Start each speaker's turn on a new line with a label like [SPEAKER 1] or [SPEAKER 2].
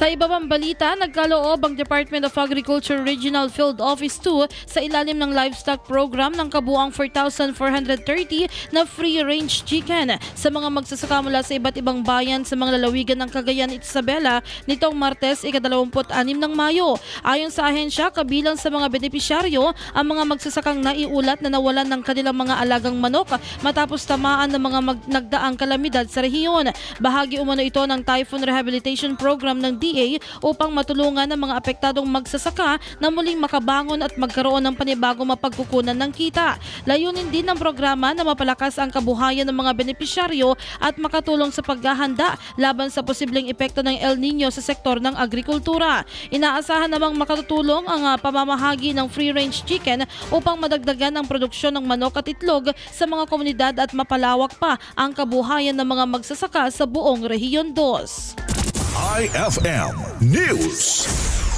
[SPEAKER 1] Sa iba pang balita, nagkaloob ang Department of Agriculture Regional Field Office 2 sa ilalim ng livestock program ng kabuuang 4,430 na free-range chicken sa mga magsasaka mula sa iba't ibang bayan sa mga lalawigan ng Cagayan at Isabela nitong Martes, ika-26 ng Mayo. Ayon sa ahensya, kabilang sa mga benepisyaryo ang mga magsasakang naiulat na nawalan ng kanilang mga alagang manok matapos tamaan ng mga nagdaang kalamidad sa rehiyon. Bahagi umano ito ng Typhoon Rehabilitation Program ng DA upang matulungan ang mga apektadong magsasaka na muling makabangon at magkaroon ng panibagong mapagkukunan ng kita. Layunin din ng programa na mapalakas ang kabuhayan ng mga benepisyaryo at makatulong sa paghahanda laban sa posibleng epekto ng El Nino sa sektor ng agrikultura. Inaasahan namang makatutulong ang pamamahagi ng free-range chicken upang madagdagan ang produksyon ng manok at itlog sa mga komunidad at mapalawak pa ang kabuhayan ng mga magsasaka sa buong Rehiyon 2.
[SPEAKER 2] IFM News.